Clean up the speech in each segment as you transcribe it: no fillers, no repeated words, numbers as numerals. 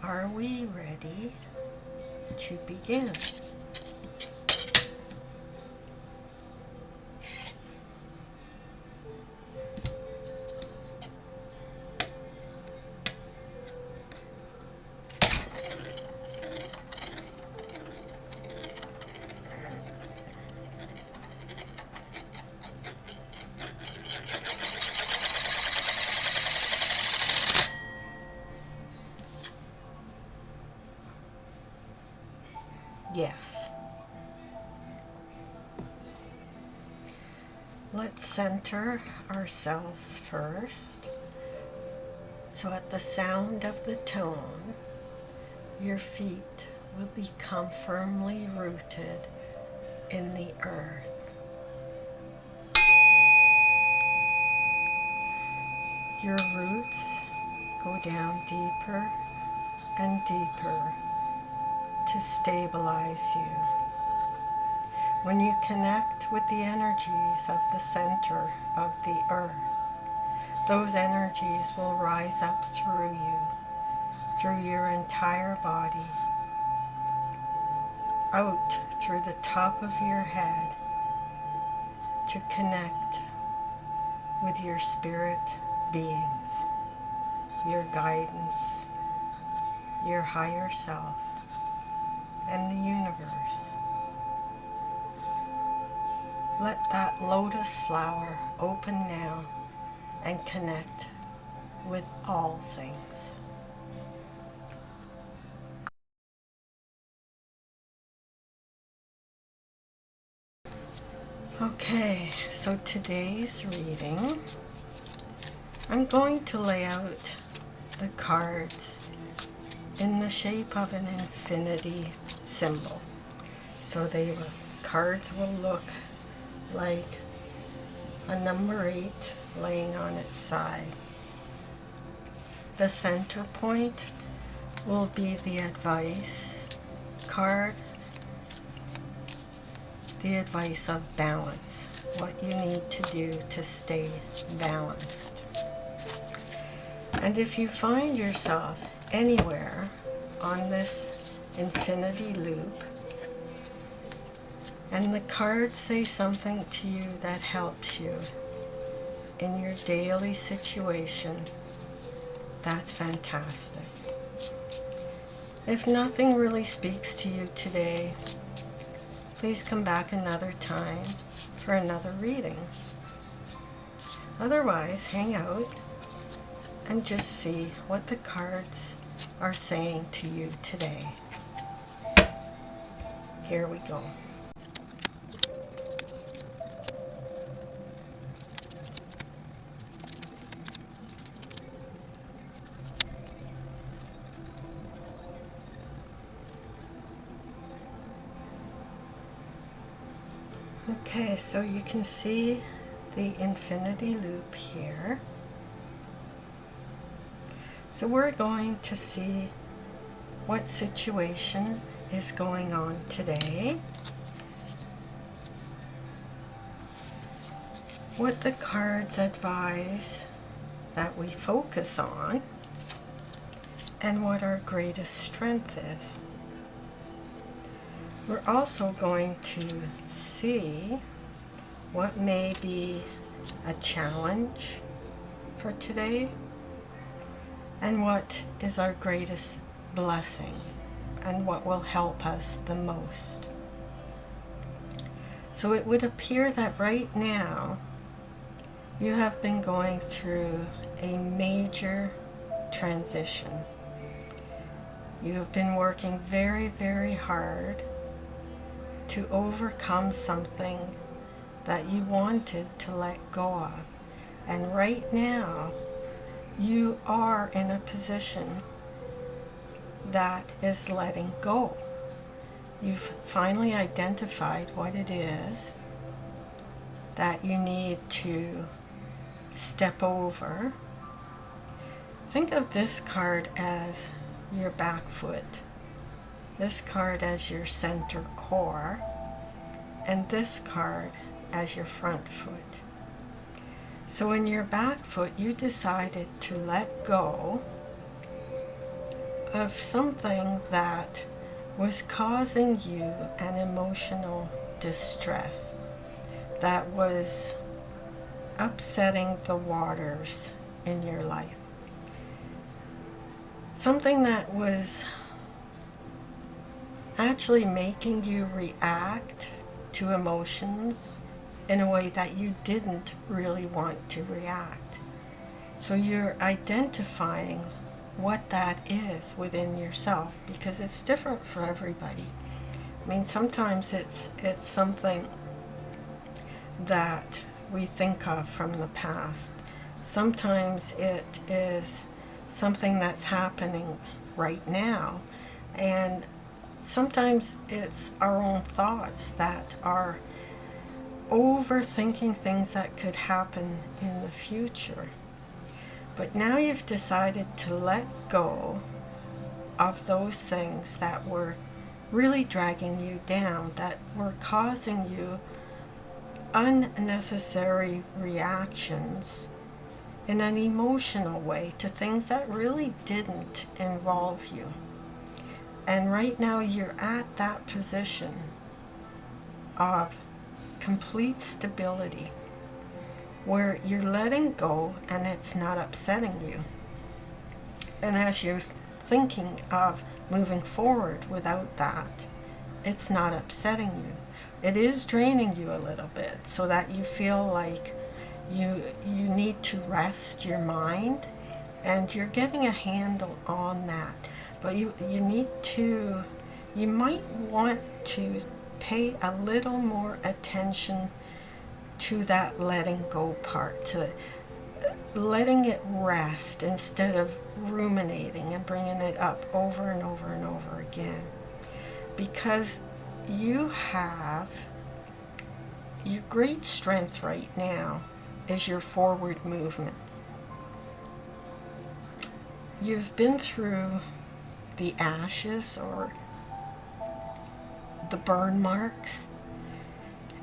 Are we ready to begin? Yes. Let's center ourselves first. So at the sound of the tone, your feet will become firmly rooted in the earth. Your roots go down deeper and deeper to stabilize you. When you connect with the energies of the center of the earth, those energies will rise up through your entire body, out through the top of your head to connect with your spirit beings, your guidance, your higher self, and the universe. Let that lotus flower open now and connect with all things. Okay, so today's reading, I'm going to lay out the cards in the shape of an infinity symbol. So cards will look like a number 8 laying on its side. The center point will be the advice card, the advice of balance, what you need to do to stay balanced. And if you find yourself anywhere on this infinity loop, and the cards say something to you that helps you in your daily situation, that's fantastic. If nothing really speaks to you today, please come back another time for another reading. Otherwise, hang out and just see what the cards are saying to you today. Here we go. Okay, so you can see the infinity loop here. So we're going to see what situation is going on today, what the cards advise that we focus on, and what our greatest strength is. We're also going to see what may be a challenge for today and what is our greatest blessing and what will help us the most. So it would appear that right now you have been going through a major transition. You have been working very, very hard to overcome something that you wanted to let go of. And right now, you are in a position that is letting go. You've finally identified what it is that you need to step over. Think of this card as your back foot, this card as your center core, and this card as your front foot. So in your back foot, you decided to let go of something that was causing you an emotional distress, that was upsetting the waters in your life. Something that was actually making you react to emotions in a way that you didn't really want to react. So you're identifying what that is within yourself, because it's different for everybody. I mean, sometimes it's something that we think of from the past. Sometimes it is something that's happening right now. And sometimes it's our own thoughts that are overthinking things that could happen in the future. But now you've decided to let go of those things that were really dragging you down, that were causing you unnecessary reactions in an emotional way to things that really didn't involve you. And right now you're at that position of complete stability where you're letting go and it's not upsetting you. And as you're thinking of moving forward without that, it's not upsetting you. It is draining you a little bit so that you feel like you need to rest your mind, and you're getting a handle on that. But you might want to pay a little more attention to that letting go part, to letting it rest instead of ruminating and bringing it up over and over and over again. Because you have your great strength right now is your forward movement. You've been through the ashes or the burn marks,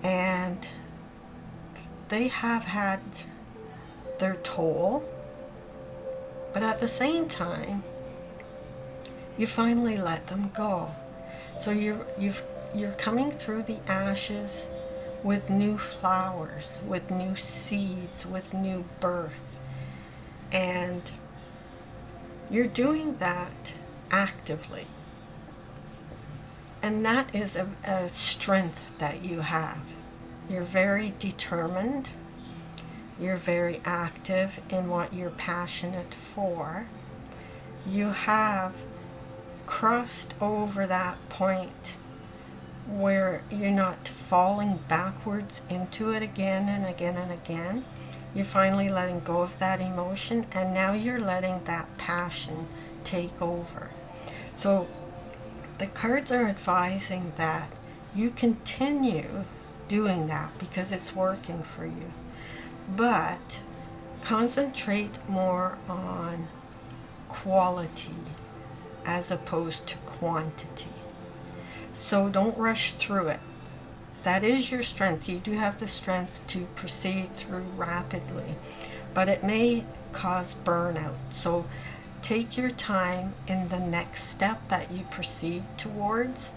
and they have had their toll, but at the same time, you finally let them go. So you're coming through the ashes with new flowers, with new seeds, with new birth. And you're doing that actively. And that is a strength that you have. You're very determined. You're very active in what you're passionate for. You have crossed over that point where you're not falling backwards into it again and again and again. You're finally letting go of that emotion, and now you're letting that passion take over. So the cards are advising that you continue doing that because it's working for you. But concentrate more on quality as opposed to quantity. So don't rush through it. That is your strength. You do have the strength to proceed through rapidly, but it may cause burnout. So take your time in the next step that you proceed towards.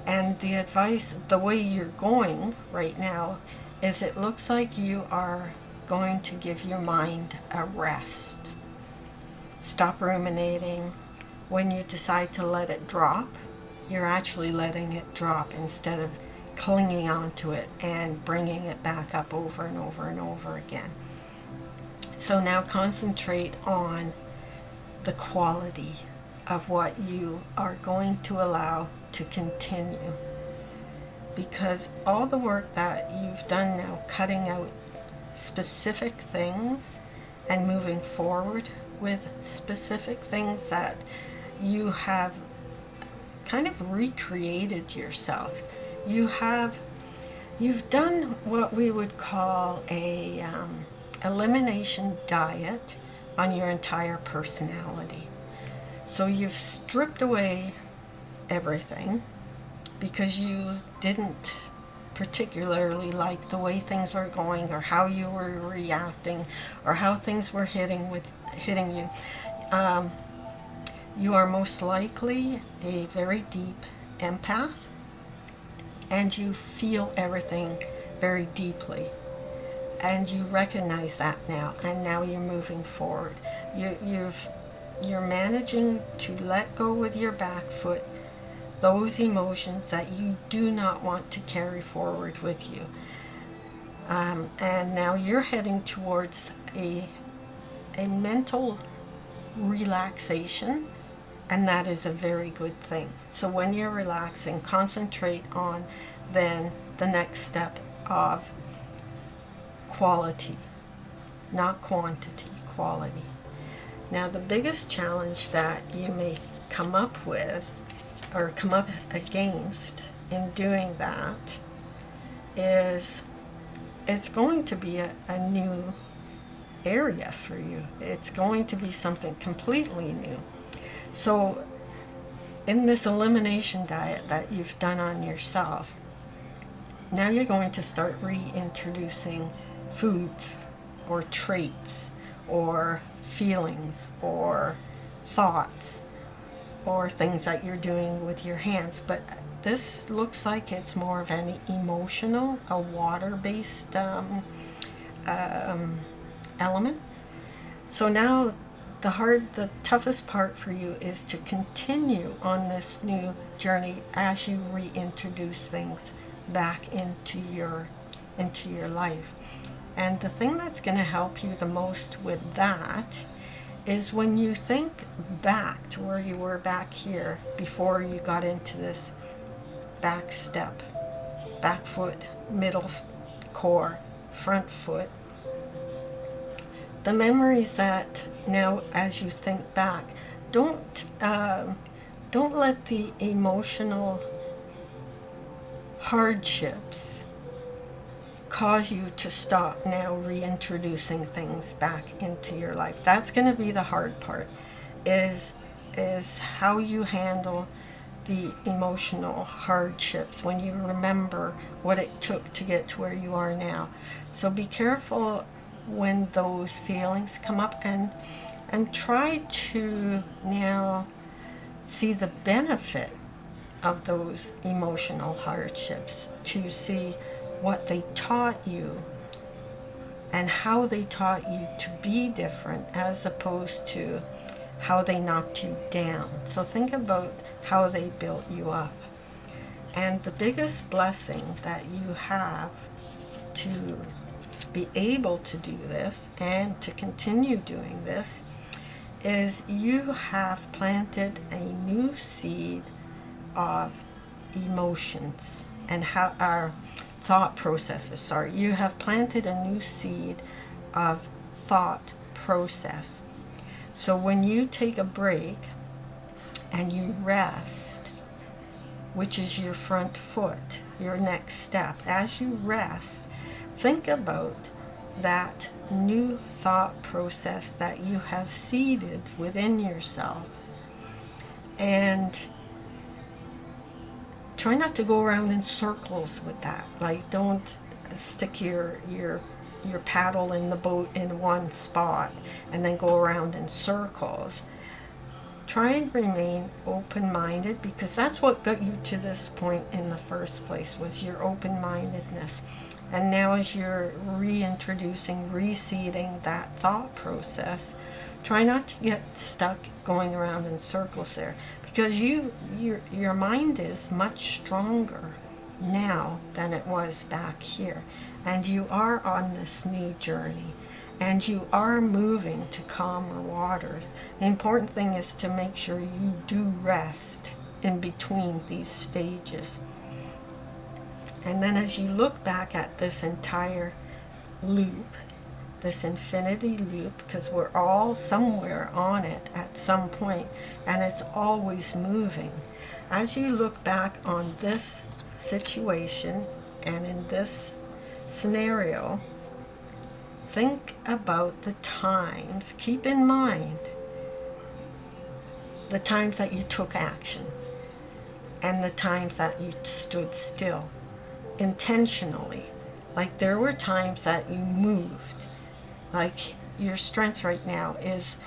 And the advice, the way you're going right now, is it looks like you are going to give your mind a rest. Stop ruminating. When you decide to let it drop, you're actually letting it drop instead of clinging onto it and bringing it back up over and over and over again. So now concentrate on the quality of what you are going to allow to continue. Because all the work that you've done now, cutting out specific things and moving forward with specific things that you have kind of recreated yourself. You've done what we would call a elimination diet on your entire personality. So you've stripped away everything because you didn't particularly like the way things were going, or how you were reacting, or how things were hitting you. You are most likely a very deep empath, and you feel everything very deeply. And you recognize that now, and now you're moving forward. You're managing to let go with your back foot those emotions that you do not want to carry forward with you. And now you're heading towards a mental relaxation, and that is a very good thing. So when you're relaxing, concentrate on then the next step of quality, not quantity, quality. Now the biggest challenge that you may come up with or come up against in doing that is it's going to be a new area for you. It's going to be something completely new. So in this elimination diet that you've done on yourself, now you're going to start reintroducing foods or traits or feelings or thoughts or things that you're doing with your hands. But this looks like it's more of an emotional, a water-based element. So now the toughest part for you is to continue on this new journey as you reintroduce things back into your life. And the thing that's going to help you the most with that is when you think back to where you were back here before you got into this back step, back foot, middle core, front foot. The memories that now, as you think back, don't let the emotional hardships cause you to stop now reintroducing things back into your life. That's going to be the hard part, is how you handle the emotional hardships when you remember what it took to get to where you are now. So be careful when those feelings come up, and try to now see the benefit of those emotional hardships, to see what they taught you and how they taught you to be different as opposed to how they knocked you down. So think about how they built you up. And the biggest blessing that you have to be able to do this and to continue doing this is you have planted a new seed of emotions and how our thought processes. Sorry, you have planted a new seed of thought process. So when you take a break and you rest, which is your front foot, your next step, as you rest, think about that new thought process that you have seeded within yourself, and try not to go around in circles with that. Like, don't stick your paddle in the boat in one spot and then go around in circles. Try and remain open-minded, because that's what got you to this point in the first place, was your open-mindedness. And now as you're reintroducing, reseeding that thought process, try not to get stuck going around in circles there, because your mind is much stronger now than it was back here. And you are on this new journey, and you are moving to calmer waters. The important thing is to make sure you do rest in between these stages. And then as you look back at this entire loop, this infinity loop, because we're all somewhere on it at some point, and it's always moving. As you look back on this situation and in this scenario, think about the times, keep in mind the times that you took action and the times that you stood still intentionally. Like, there were times that you moved. Like, your strength right now is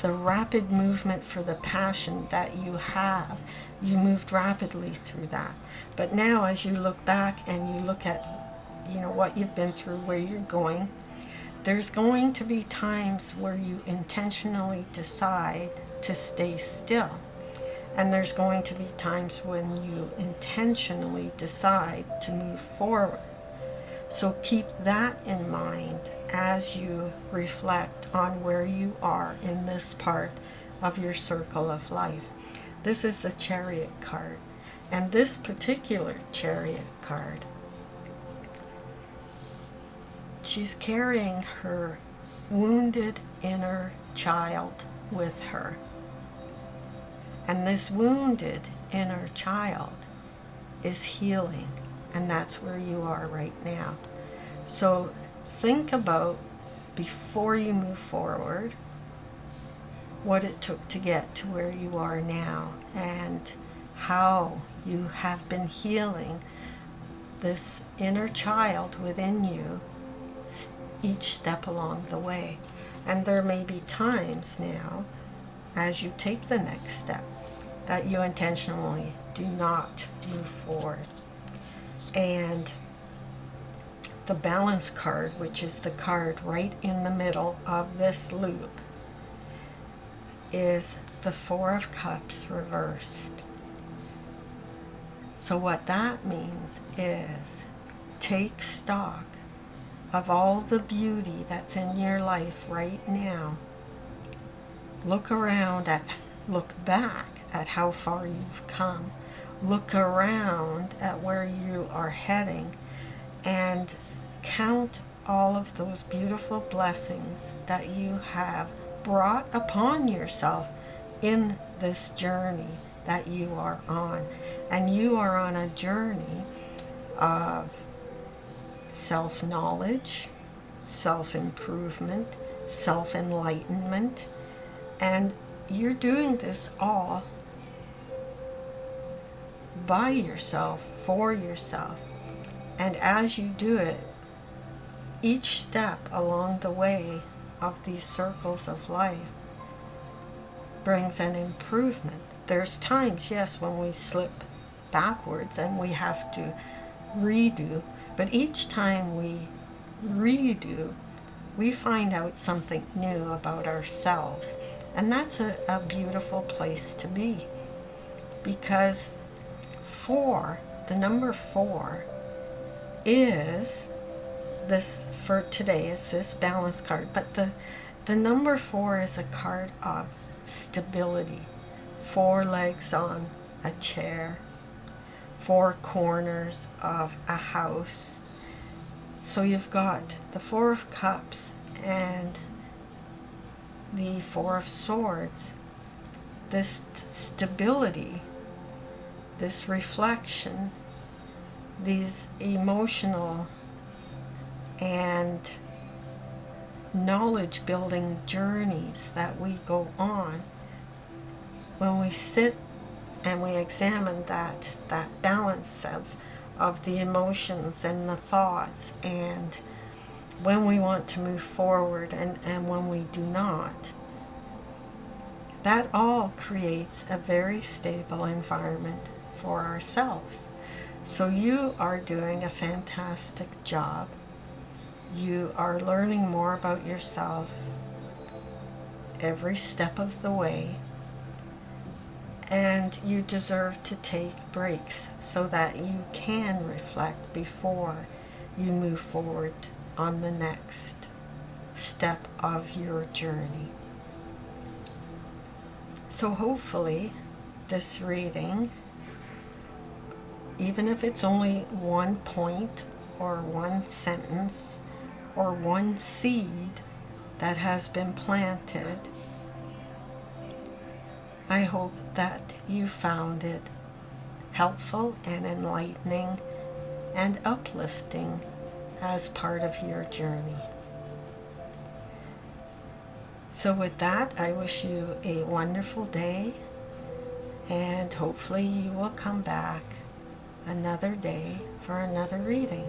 the rapid movement for the passion that you have. You moved rapidly through that. But now as you look back and you look at, what you've been through, where you're going, there's going to be times where you intentionally decide to stay still. And there's going to be times when you intentionally decide to move forward. So keep that in mind as you reflect on where you are in this part of your circle of life. This is the Chariot card. And this particular Chariot card, she's carrying her wounded inner child with her. And this wounded inner child is healing. And that's where you are right now. So think about, before you move forward, what it took to get to where you are now and how you have been healing this inner child within you each step along the way. And there may be times now, as you take the next step, that you intentionally do not move forward. And the Balance card, which is the card right in the middle of this loop, is the Four of Cups reversed. So what that means is, take stock of all the beauty that's in your life right now. Look back at how far you've come. Look around at where you are heading and count all of those beautiful blessings that you have brought upon yourself in this journey that you are on. And you are on a journey of self-knowledge, self-improvement, self-enlightenment, and you're doing this all by yourself, for yourself. And as you do it, each step along the way of these circles of life brings an improvement. There's times, yes, when we slip backwards and we have to redo, but each time we redo, we find out something new about ourselves. And that's a beautiful place to be, because the number 4 is this, for today, is this Balance card. But the number 4 is a card of stability. 4 legs on a chair, 4 corners of a house. So you've got the 4 of Cups and the 4 of Swords. This stability, this reflection, these emotional and knowledge building journeys that we go on, when we sit and we examine that balance of the emotions and the thoughts, and when we want to move forward and when we do not, that all creates a very stable environment for ourselves. So you are doing a fantastic job. You are learning more about yourself every step of the way, and you deserve to take breaks so that you can reflect before you move forward on the next step of your journey. So hopefully this reading, even if it's only one point or one sentence or one seed that has been planted, I hope that you found it helpful and enlightening and uplifting as part of your journey. So with that, I wish you a wonderful day, and hopefully you will come back another day for another reading.